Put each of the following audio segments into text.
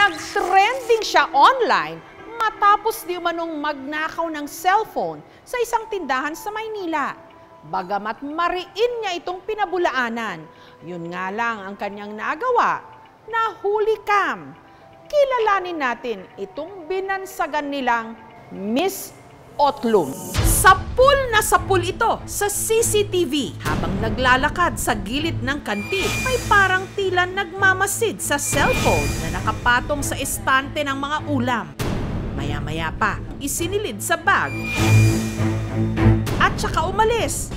Nag-trending siya online matapos di umanong magnakaw ng cellphone sa isang tindahan sa Maynila. Bagamat mariin niya itong pinabulaanan, yun nga lang ang kanyang nagawa, nahuli cam. Kilalanin natin itong binansagan nilang Miss Otlum. Sapul ito sa CCTV habang naglalakad sa gilid ng kantin. May parang tila nagmamasid sa cellphone na nakapatong sa estante ng mga ulam. Maya-maya pa, isinilid sa bag at saka umalis.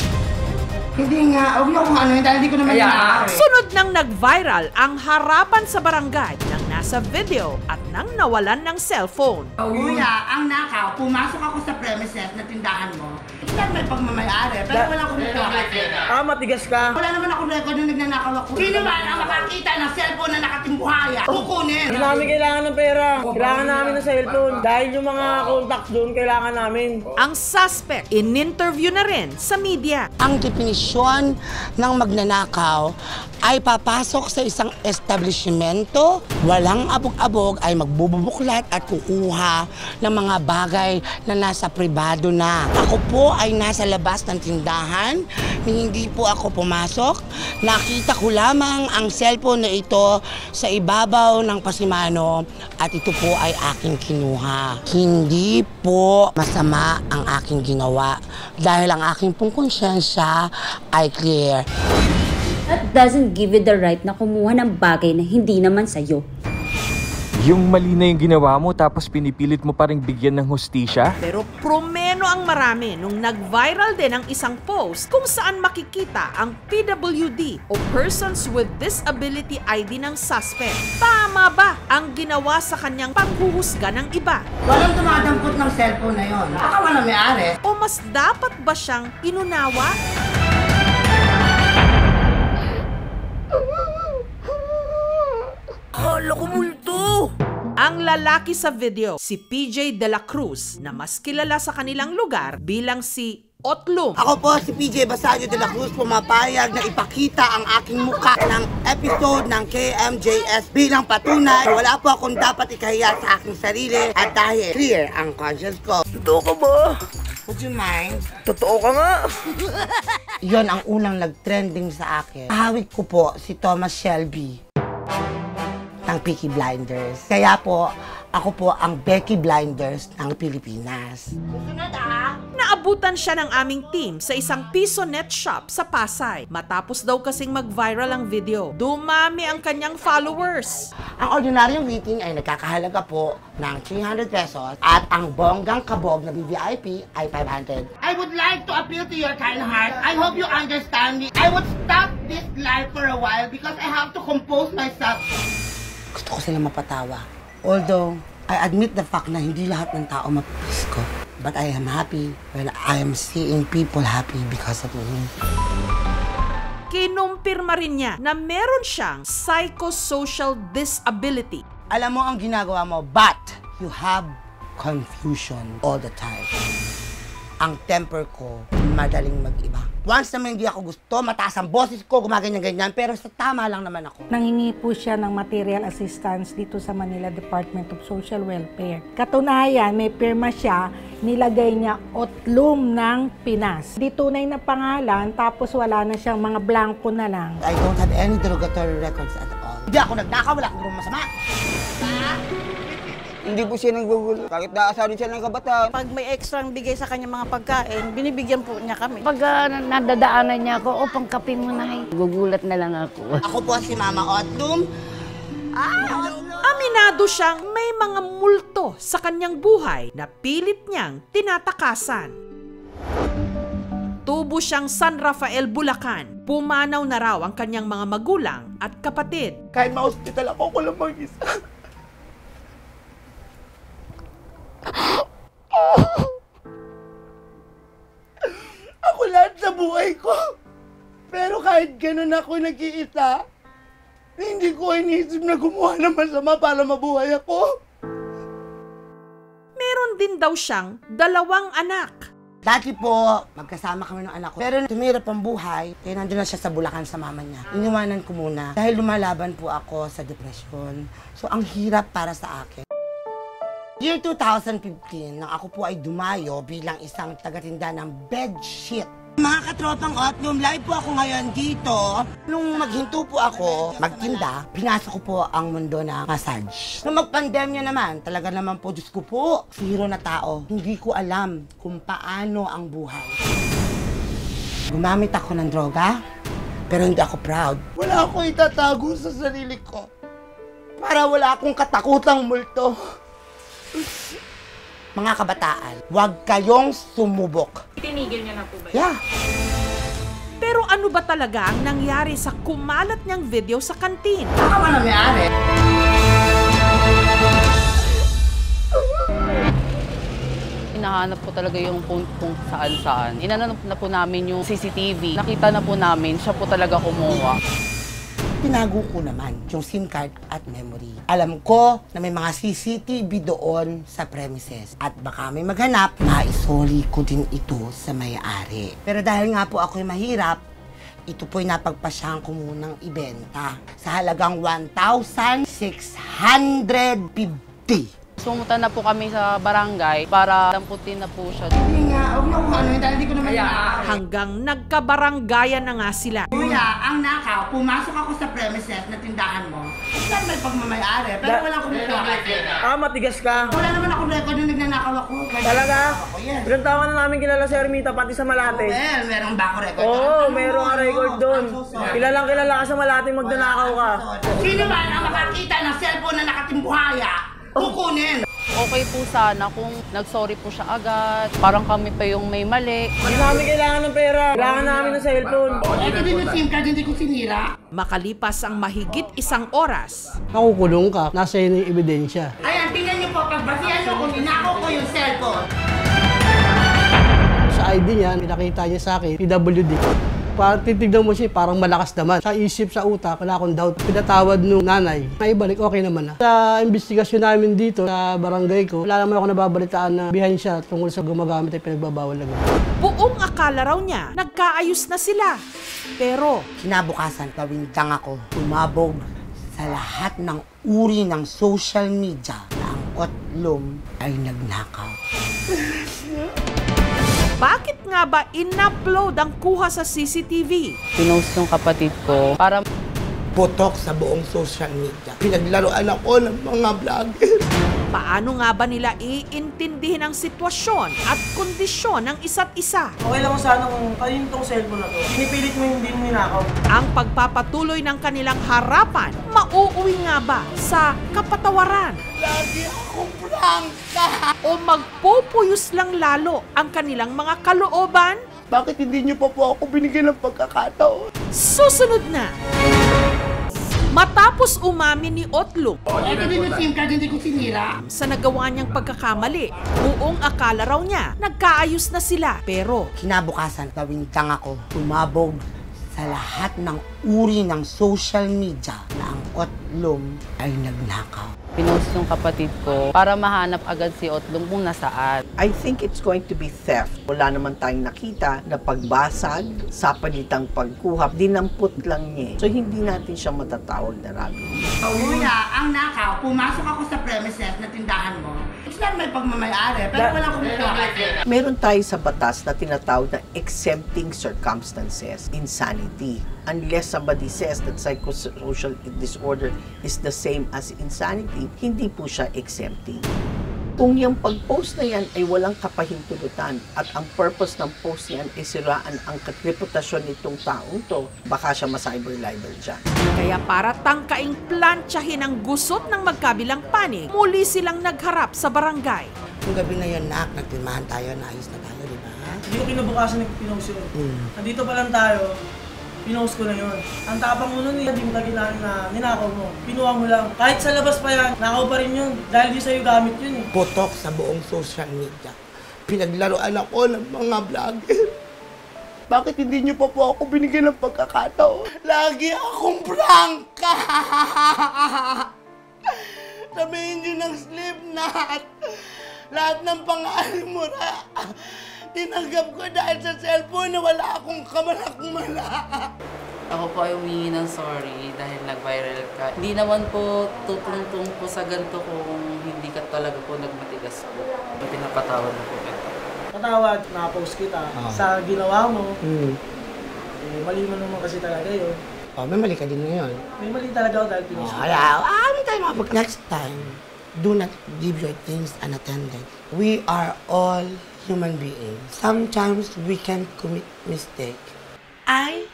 Hindi nga, huwag niyo kung ano, dahil hindi ko naman nangyari. Sunod nang nag-viral ang harapan sa barangay ng nasa video at nang nawalan ng cellphone. Kuya, ang nakaw, pumasok ako sa premises na tindahan mo. Hindi may pagmamayari, pero wala akong record. Matigas ka. Wala naman akong record nung nagnanakaw ako. Sino man ang makakita ng cellphone na nakatimbuhaya? Kukunin! Hindi namin kailangan ng pera. Kailangan namin ng cellphone. Dahil yung mga contacts doon, kailangan namin. Ang suspect, in-interview na rin sa media. Ang definisyon ng magnanakaw ay papasok sa isang establishmento, walang abog-abog, ay magbubuklat at kukuha ng mga bagay na nasa pribado na. Ako po ay nasa labas ng tindahan, hindi po ako pumasok. Nakita ko lamang ang cellphone na ito sa ibabaw ng pasimano at ito po ay aking kinuha. Hindi po masama ang aking ginawa dahil ang aking pong konsyensya ay clear. That doesn't give you the right na kumuha ng bagay na hindi naman sa'yo. Yung mali na yung ginawa mo tapos pinipilit mo pa rin bigyan ng hustisya? Pero promeno ang marami nung nag-viral din ang isang post kung saan makikita ang PWD o Persons with Disability ID ng suspect. Tama ba ang ginawa sa kanyang panghuhusga ng iba? Walang dumadampot ng cellphone na yon. Baka walang may-ari. O mas dapat ba siyang inunawa? Hala ko multo! Ang lalaki sa video, si PJ De La Cruz, na mas kilala sa kanilang lugar bilang si Otlum. Ako po si PJ Basayo de la Cruz, pumapayag na ipakita ang aking mukha ng episode ng KMJS bilang patunay. Wala po akong dapat ikahiya sa aking sarili at dahil clear ang conscience ko. Totoo ka ba? Would you mind? Totoo ka nga. Yon ang unang nag-trending sa akin. Kahawig ko po si Thomas Shelby ng Peaky Blinders. Kaya po, ako po ang Becky Blinders ng Pilipinas. Susunod Naabutan siya ng aming team sa isang piso net shop sa Pasay. Matapos daw kasing mag-viral ang video, dumami ang kanyang followers. Ang ordinaryong greeting ay nagkakahalaga po ng 300 pesos at ang bonggang kabog na VVIP ay 500. I would like to appeal to your kind heart. I hope you understand me. I would stop this live for a while because I have to compose myself. Gusto ko silang mapatawa. Although, I admit the fact na hindi lahat ng tao mapapis ko. But I am happy when I am seeing people happy because of me. Kinumpirma rin niya na meron siyang psychosocial disability. Alam mo ang ginagawa mo, but you have confusion all the time. Ang temper ko, madaling mag-iba. Once naman hindi ako gusto, mataas ang boses ko, gumaganyan-ganyan, pero sa tama lang naman ako. Nanghingi po siya ng material assistance dito sa Manila Department of Social Welfare. Katunayan, may pirma siya, nilagay niya Otlum ng Pinas. Di tunay na pangalan, tapos wala na siyang mga blanco na lang. I don't have any derogatory records at all. Hindi ako nagnakaw, wala akong masama. Hindi po siya naggugulo. Kahit naasarin siya ng kabataan. Pag may extra bigay sa kanya mga pagkain, binibigyan po niya kami. Pag nadadaanan niya ako, pangkape mo na. Gugulat na lang ako. Ako po si Mama Otlum. Aminado siyang may mga multo sa kanyang buhay na pilit niyang tinatakasan. Tubo siyang San Rafael, Bulacan. Pumanaw na raw ang kanyang mga magulang at kapatid. Kahit ma-hospital ako lang mag-isa. Ako lahat sa buhay ko. Pero kahit ganun ako nag-iisa, hindi ko iniisip na gumawa ng masama para mabuhay ako. Meron din daw siyang 2 anak. Dati po, magkasama kami ng anak ko. Pero tumirap ang buhay, kaya nandun na siya sa Bulacan sa mama niya. Iniwanan ko muna dahil lumalaban po ako sa depresyon. So, ang hirap para sa akin. Year 2015, nang ako po ay dumayo bilang isang tagatinda ng bedsheet. Mga katropang Otlum, live po ako ngayon dito. Nung maghinto po ako magtinda, pinasok ko po ang mundo ng massage. Nung magpandemya naman, talaga naman po, Diyos ko po, zero na tao. Hindi ko alam kung paano ang buhay. Gumamit ako ng droga, pero hindi ako proud. Wala akong itatago sa sarili ko. Para wala akong katakutang multo. Mga kabataan, huwag kayong sumubok. Tinigil niyo na po ba? Yeah. Pero ano ba talaga ang nangyari sa kumalat niyang video sa kantin? Baka ba nangyari? Hinahanap po talaga yung phone kung saan-saan. Inanap na po namin yung CCTV. Nakita na po namin, siya po talaga kumuha. Tinago ko naman yung SIM card at memory. Alam ko na may mga CCTV doon sa premises. At baka may maghanap, maisoli ko din ito sa may-ari. Pero dahil nga po ako'y mahirap, ito po'y napagpasyahan ko munang ibenta sa halagang 1,650. Sumunta na po kami sa barangay para lamputin na po siya. Hindi nga, huwag na kung ano, dahil hindi ko naman inaari. Hanggang nagkabaranggayan na nga sila. Kuya, ang nakaw, pumasok ako sa premises na tindahan mo. Saan may pagmamayari? Pero wala akong record. Matigas ka. Wala naman akong record nung nagnanakaw ako. Talaga? Yes. Ilang taon na namin kilala si Ermita, pati sa Malate. Well, meron ba ako record? Oo, meron ka record doon. Kilalang kilala ka sa Malate, magnanakaw ka. Sino ba ang makakita ng cellphone na nakatimbuhaya? Kukunin! Okay po sana kung nag-sorry po siya agad. Parang kami pa yung may mali. Hindi namin kailangan ng pera. Kailangan namin ng cellphone. Ito din yung SIM card, hindi ko sinira. Makalipas ang mahigit 1 oras, Makukulong ka, nasa iyo yung ebidensya. Ayan, tingnan niyo po, pagbasihan niyo kung ninakaw ko yung cellphone. Sa ID niya, pinakita niya sa akin, PWD. Parang titignan mo siya, parang malakas naman. Sa isip, sa utak, wala akong doubt. Pinatawad nung nanay. Naibalik, okay naman na. Sa investigasyon namin dito, sa barangay ko, wala naman ako nababalitaan na behind siya tungkol sa gumagamit ay pinagbabawal na gamit. buong akala raw niya nagkaayos na sila. Pero Kinabukasan, kawintang ako. Umabog sa lahat ng uri ng social media na ang Otlum ay nagnakaw. bakit nga ba in-upload ang kuha sa CCTV? Pinost ng kapatid ko para Putok sa buong social media. Pinaglaruan ako ng mga vlogger. Paano nga ba nila iintindihin ang sitwasyon at kondisyon ng isa't isa? Okay lang sana kung kayo tong cellphone na to. Pinipilit mo hindi mo ninakaw. Ang pagpapatuloy ng kanilang harapan, mauuwi nga ba sa kapatawaran? Lagi akong prangka. O magpupuyos lang lalo ang kanilang mga kalooban? Bakit hindi niyo pa po ako binigyan ng pagkakataon? Susunod na! Matapos umamin ni Otlum Ito din yung SIM card, hindi ko sinira. sa nagawa niyang pagkakamali, buong akala raw niya nagkaayos na sila. Pero Kinabukasan, kawintang ako. Umabog sa lahat ng uri ng social media na ang Otlum ay nagnakaw. pinost ng kapatid ko para mahanap agad si Otlum kung nasaan. I think it's going to be theft. Wala naman tayong nakita na pagbasag sa palitang pagkuha. Dinampot lang niya. So, hindi natin siya matatawag na robbery. Kuya, ang nakaw, pumasok ako sa premises na tindahan mo. Saan may pagmamayari? Pero wala akong record. Meron tayo sa batas na tinatawag na exempting circumstances, insanity. Unless somebody says that psychosocial disorder is the same as insanity, hindi po siya exempting. Kung yung pag-post na yan ay walang kapahintulutan at ang purpose ng post niyan ay siraan ang reputasyon nitong taong to, baka siya ma-cyber libel dyan. kaya para tangkaing plantsahin ang gusot ng magkabilang panig, muli silang nagharap sa barangay. Yung gabi na yun, nak, nagtimahan tayo, naayos na tayo, di ba? Hindi ko kinabukasan nag-pinost yun. Nandito pa lang tayo. Pinost ko na yun. Ang tapang mo nun, hindi mo tagilan na ninakaw mo. Pinuha mo lang. Kahit sa labas pa yan, nakaw pa rin yun. Dahil di sa'yo gamit yun eh. Putok sa buong social media. Pinaglaruan ako ng mga vlogger. Bakit hindi niyo pa po ako binigyan ng pagkakataon? Lagi akong prangka! Sabihin niyo ng Slipknot. Lahat ng pangalan mo na Tinanggap ko dahil sa cellphone na wala akong kamalak-malak. Ako po ay humingi ng sorry dahil nag-viral ka. Hindi naman po tutungtong po sa ganito kung hindi ka talaga po nagmatigas po. Pinapatawad na po kita. Patawad, na-post kita sa ginawa mo. Mali mo naman kasi talaga yun. May mali ka din ngayon. May mali talaga ako dahil pinost ko. Ano tayo mga next time, do not leave your things unattended. We are all human beings. Sometimes we can commit mistake. I,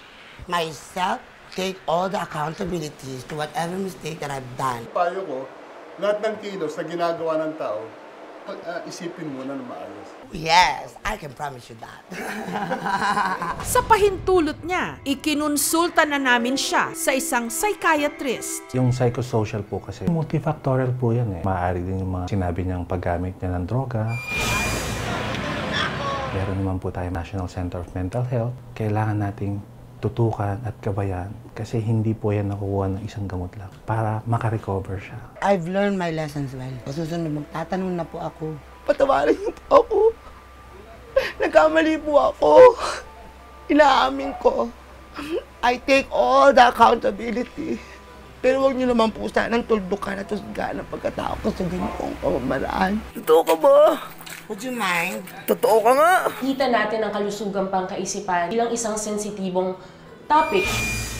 myself, take all the accountabilities to whatever mistake that I've done. Payo ko, lahat ng kilos na ginagawa ng tao, isipin muna na maayos. Yes, I can promise you that. Sa pahintulot niya, ikinonsulta na namin siya sa isang psychiatrist. Yung psychosocial po kasi, multifactorial po yan eh. Maaari din yung mga sinabi niyang paggamit niya ng droga. Meron naman po tayo National Center of Mental Health. Kailangan nating tutukan at gabayan kasi hindi po yan nakukuha ng isang gamot lang para makarecover siya. I've learned my lessons well. Susunod magtatanong na po ako. Patawarin niyo po ako. Nagkamali po ako. Inaamin ko. I take all the accountability. Pero huwag niyo naman po sanang tuldukan at tusgahan ang pagkatao ko sa ganitong pamamaraan. Totoo ka ba? Would you mind? Totoo ka nga! Kita natin ang kalusugang pangkaisipan bilang isang sensitibong topic.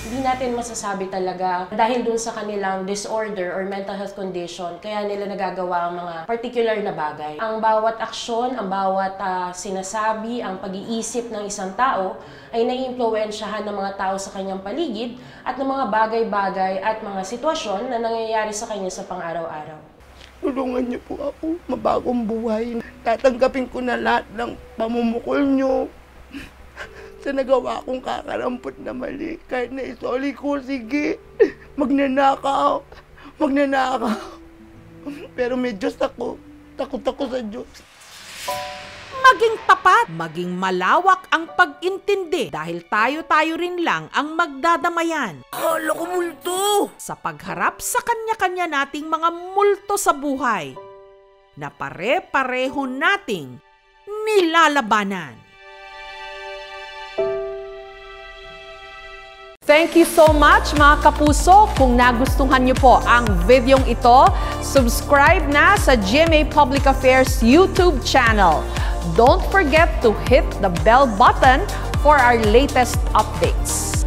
Hindi natin masasabi talaga dahil dun sa kanilang disorder or mental health condition, kaya nila nagagawa ang mga particular na bagay. Ang bawat aksyon, ang bawat sinasabi, ang pag-iisip ng isang tao ay naiimpluwensyahan ng mga tao sa kanyang paligid at ng mga bagay-bagay at mga sitwasyon na nangyayari sa kanya sa pang-araw-araw. Tulungan niyo po ako, mabagong buhay. Tatanggapin ko na lahat ng pamumukol niyo. Sa nagawa kong kakarampot na mali, kahit na isoli ko, sige, magnanakaw. Pero may Diyos ako, takot ako sa Diyos. Maging tapat, maging malawak ang pag-intindi dahil tayo-tayo rin lang ang magdadamayan. Hala ko multo! Sa pagharap sa kanya-kanya nating mga multo sa buhay na pare-pareho nating nilalabanan. Thank you so much mga kapuso. Kung nagustuhan niyo po ang videong ito, subscribe na sa GMA Public Affairs YouTube channel. Don't forget to hit the bell button for our latest updates.